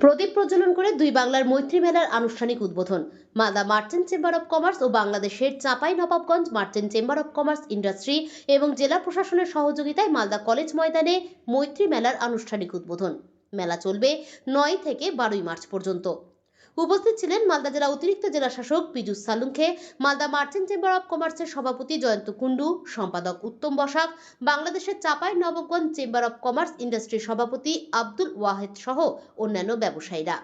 প্রদীপ প্রজ্বলন করে দুই বাংলার মৈত্রী মেলার আনুষ্ঠানিক উদ্বোধন। Malda merchant chamber of commerce ও বাংলাদেশের Chapainawabganj merchant chamber of commerce industry এবং জেলা প্রশাসনের সহযোগিতায় মালদা কলেজ ময়দানে মৈত্রী মেলার আনুষ্ঠানিক উদ্বোধন। মেলা চলবে ৯ থেকে ১২ মার্চ পর্যন্ত। উপস্থিত ছিলেন মালদা জেলা অতিরিক্ত জেলা শাসক Piyush Salunkhe, Malda merchant chamber of কমার্সের সভাপতি জয়ন্ত কুন্ডু, সম্পাদক উত্তম বসাক, বাংলাদেশের চাঁপাইনবাবগঞ্জ চেম্বার অব কমার্স ইন্ডাস্ট্রির সভাপতি আব্দুল ওয়াহেদ সহ অন্যান্য ব্যবসায়ীরা।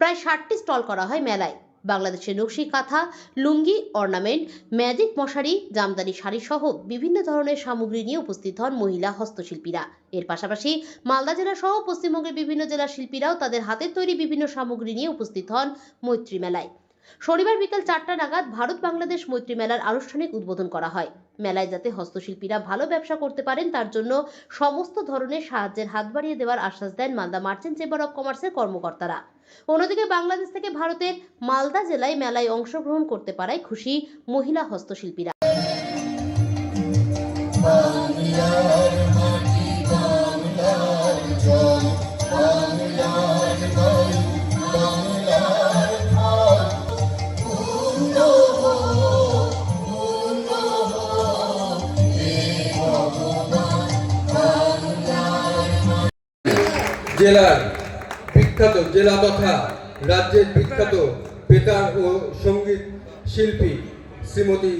প্রায় ৬০টি স্টল করা হয় মেলায়। বাংলাদেশের নকশি কাঁথা, লুঙ্গি, অর্নামেন্ট, ম্যাজিক মশারি, জামদানি শাড়ি সহ বিভিন্ন ধরনের সামগ্রী নিয়ে উপস্থিত হন মহিলা হস্তশিল্পীরা। এর পাশাপাশি মালদা জেলা সহ পশ্চিমবঙ্গের বিভিন্ন জেলার শিল্পীরাও তাদের হাতের তৈরি বিভিন্ন সামগ্রী নিয়ে উপস্থিত হন মৈত্রী মেলায়। শনিবার বিকাল ৪টা নাগাদ ভারত বাংলাদেশ মৈত্রী মেলার আনুষ্ঠানিক উদ্বোধন করা হয়। মেলায় যাতে হস্তশিল্পীরা ভালো ব্যবসা করতে পারেন তার জন্য সমস্ত ধরনের সাহায্যের হাত বাড়িয়ে দেওয়ার আশ্বাস দেন মালদা মার্চেন্ট চেম্বার অব কমার্সের কর্মকর্তারা। অন্যদিকে বাংলাদেশ থেকে ভারতের মালদা জেলায় মেলায় অংশগ্রহণ করতে পারায় খুশি মহিলা হস্তশিল্পীরা। জেলার বিখ্যাত জেলা তথা রাজ্যের বিখ্যাত বেতার ও সঙ্গীত শিল্পী শ্রীমতী,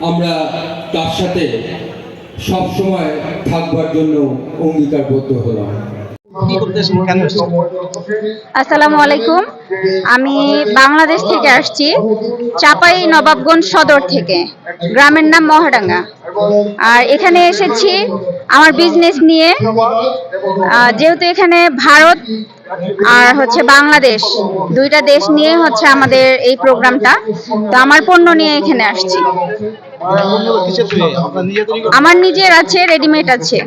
আমরা তার সাথে সবসময় থাকবার জন্য অঙ্গীকারবদ্ধ হলাম। আসসালামু আলাইকুম। আমি বাংলাদেশ থেকে আসছি, চাঁপাইনবাবগঞ্জ সদর থেকে। গ্রামের নাম মহাডাঙ্গা। আর এখানে এসেছি আমার বিজনেস নিয়ে। যেহেতু এখানে ভারত আর বাংলাদেশ দুইটা দেশ নিয়ে আমাদের এই প্রোগ্রামটা, তো আমার পণ্য নিয়ে এখানে আসছি। আমার নিজের আছে, রেডিমেড আছে।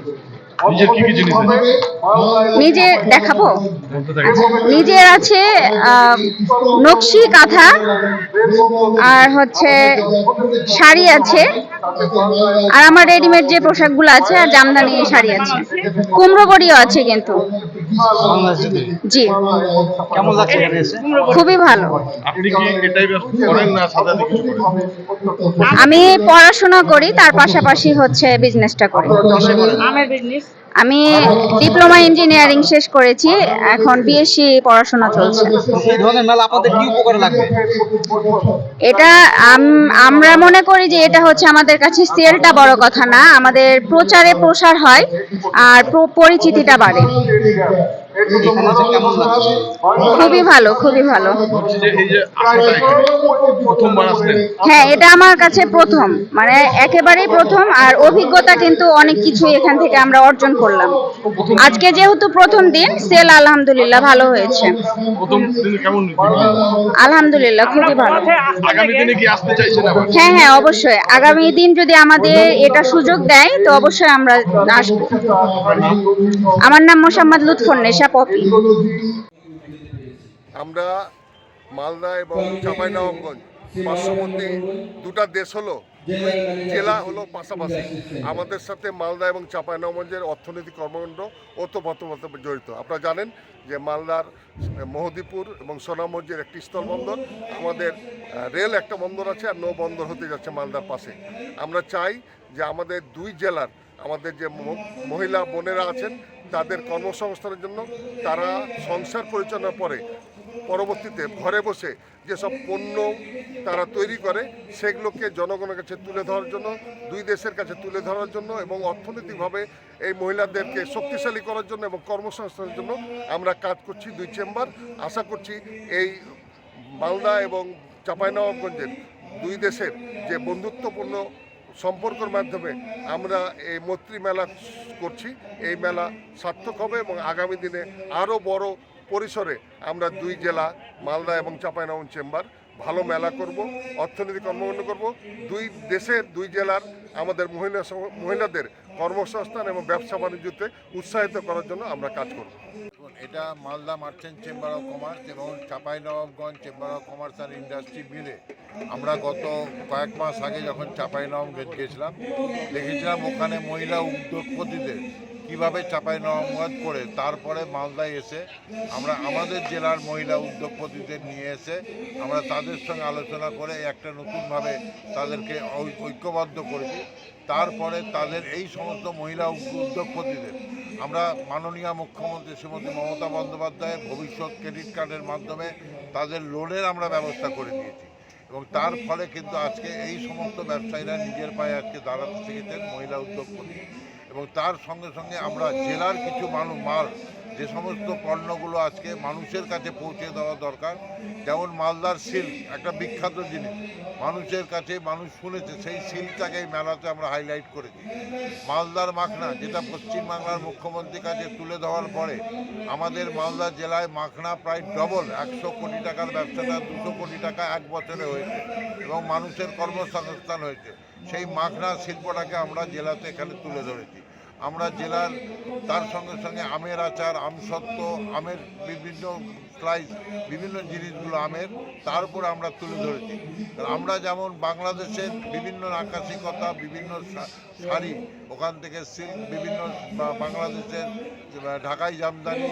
নিজে দেখাবো। নিজের আছে নকশি কাঁথা, আর শাড়ি আছে, আর আমার রেডিমেড যে পোশাকগুলো আছে, আর জামদানি শাড়ি আছে, কুমড়ো বড়িও আছে। কিন্তু জি, কেমন লাগছে এখানে এসে? খুবই ভালো। আপনি কি এটাই করেন না সাদা কিছু করেন? আমি পড়াশোনা করি, তার পাশাপাশি বিজনেসটা করি। আমি ডিপ্লোমা ইঞ্জিনিয়ারিং শেষ করেছি, এখন বিএসসি পড়াশোনা চলছে। এই ধরনের মেলা আপনাদের কি উপকার লাগবে? এটা আমরা মনে করি যে এটা আমাদের কাছে সেলটা বড় কথা না, আমাদের প্রচারে প্রসার হয় আর পরিচিতিটা বাড়ে। খুবই ভালো, খুবই ভালো। হ্যাঁ, এটা আমার কাছে প্রথম, মানে একেবারেই প্রথম। আর অভিজ্ঞতা কিন্তু অনেক কিছু এখান থেকে আমরা অর্জন করলাম। আজকে যেহেতু প্রথম দিন, সেল আলহামদুলিল্লাহ ভালো হয়েছে। আলহামদুলিল্লাহ খুবই ভালো। হ্যাঁ হ্যাঁ, অবশ্যই আগামী দিন যদি আমাদের এটা সুযোগ দেয় তো অবশ্যই আমরা আসবো। আমার নাম মোসাম্মদ লুৎফুন্নেসা পপি। আমরা মালদা এবং চাঁপাইনবাবগঞ্জ পার্শ্ববর্তী দুটা দেশ হলো, জেলা হলো পাশাপাশি। আমাদের সাথে মালদা এবং চাঁপাইনবাবগঞ্জের অর্থনৈতিক কর্মকাণ্ড ওতপ্রোতভাবে জড়িত। আপনারা জানেন যে মালদার মহদীপুর এবং সোনামসজিদের একটি স্থলবন্দর, আমাদের রেল একটা বন্দর আছে, আর নৌ বন্দর হতে যাচ্ছে মালদার পাশে। আমরা চাই যে আমাদের দুই জেলার আমাদের যে মহিলা বোনেরা আছেন তাদের কর্মসংস্থানের জন্য, তারা সংসার পরিচালনার পরে পরবর্তীতে ঘরে বসে যেসব পণ্য তারা তৈরি করে সেগুলোকে জনগণের কাছে তুলে ধরার জন্য, দুই দেশের কাছে তুলে ধরার জন্য এবং অর্থনৈতিকভাবে এই মহিলাদেরকে শক্তিশালী করার জন্য এবং কর্মসংস্থানের জন্য আমরা কাজ করছি দুই চেম্বার। আশা করছি এই মালদা এবং চাঁপাইনবাবগঞ্জের দুই দেশের যে বন্ধুত্বপূর্ণ সম্পর্কের মাধ্যমে আমরা এই মৈত্রী মেলা করছি, এই মেলা সার্থক হবে এবং আগামী দিনে আরও বড় পরিসরে আমরা দুই জেলা মালদা এবং চাঁপাইনবাবগঞ্জ চেম্বার ভালো মেলা করব, অর্থনৈতিক কর্মকাণ্ড করব। দুই দেশের দুই জেলার আমাদের মহিলাদের কর্মসংস্থান এবং ব্যবসা বাণিজ্যতে উৎসাহিত করার জন্য আমরা কাজ করব। এটা Malda merchant chamber of commerce এবং Chapainawabganj chamber of commerce and industry মিলে আমরা গত কয়েক মাস আগে যখন চাঁপাইনবাবগঞ্জ গেছিলাম, দেখেছিলাম ওখানে মহিলা উদ্যোগপতিদের কিভাবে চাঁপাইনবাবগঞ্জ করে তারপরে মালদায় এসে আমরা আমাদের জেলার মহিলা উদ্যোগপতিদের নিয়ে এসে আমরা তাদের সঙ্গে আলোচনা করে একটা নতুনভাবে তাদেরকে ঐক্যবদ্ধ করেছি। তারপরে তাদের এই সমস্ত মহিলা উদ্যোগপতিদের আমরা মাননীয় মুখ্যমন্ত্রী শ্রীমতী মমতা বন্দ্যোপাধ্যায়ের ভবিষ্যৎ ক্রেডিট কার্ডের মাধ্যমে তাদের লোনের আমরা ব্যবস্থা করে দিয়েছি এবং তার ফলে কিন্তু আজকে এই সমস্ত ব্যবসায়ীরা নিজের পায়ে আজকে দাঁড়াতে শিখেছেন মহিলা উদ্যোগপতি। এবং তার সঙ্গে সঙ্গে আমরা জেলার কিছু মাল যে সমস্ত পণ্যগুলো আজকে মানুষের কাছে পৌঁছে দেওয়া দরকার, যেমন মালদার সিল্ক একটা বিখ্যাত জিনিস, মানুষের কাছে মানুষ শুনেছে, সেই সিল্কটাকে এই মেলাতে আমরা হাইলাইট করেছি। মালদার মাখনা, যেটা পশ্চিমবাংলার মুখ্যমন্ত্রীর কাছে তুলে দেওয়ার পরে আমাদের মালদা জেলায় মাখনা প্রায় ডবল, 100 কোটি টাকার ব্যবসাটা 200 কোটি টাকা এক বছরে হয়েছে এবং মানুষের কর্মসংস্থান হয়েছে। সেই মাখনা শিল্পটাকে আমরা জেলাতে এখানে তুলে ধরেছি। আমরা জেলার তার সঙ্গে সঙ্গে আমের আচার, আমসত্ত্ব, আমের বিভিন্ন স্লাইস, বিভিন্ন জিনিসগুলো আমের তার উপরে আমরা তুলে ধরেছি। আমরা যেমন বাংলাদেশের বিভিন্ন আকাশিকতা, বিভিন্ন শাড়ি, ওখান থেকে সিল্ক, বিভিন্ন বাংলাদেশের ঢাকাই জামদানি,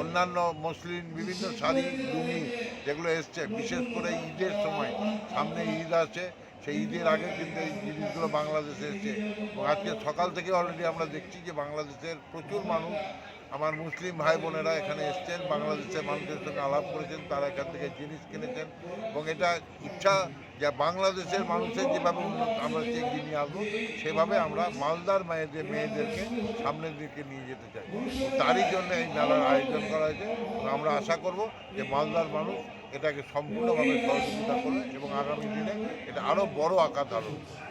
অন্যান্য মসলিন, বিভিন্ন শাড়ি, লুঙ্গি যেগুলো এসছে, বিশেষ করে ঈদের সময়, সামনে ঈদ আছে, সেই ঈদের আগে কিন্তু এই জিনিসগুলো বাংলাদেশে এসেছে এবং আজকে সকাল থেকে অলরেডি আমরা দেখছি যে বাংলাদেশের প্রচুর মানুষ, আমার মুসলিম ভাই বোনেরা এখানে এসছেন, বাংলাদেশের মানুষের সঙ্গে আলাপ করেছেন, তারা এখান থেকে জিনিস কিনেছেন এবং এটা ইচ্ছা যে বাংলাদেশের মানুষের যেভাবে আমরা এগিয়ে নিয়ে আসবো সেভাবে আমরা মালদার মেয়েদেরকে সামনের দিকে নিয়ে যেতে চাই। তারই জন্য এই মেলার আয়োজন করা হয়েছে এবং আমরা আশা করব যে মালদার মানুষ এটাকে সম্পূর্ণভাবে সহযোগিতা করবে এবং আগামী দিনে এটা আরও বড় আকার ধারণ করবে।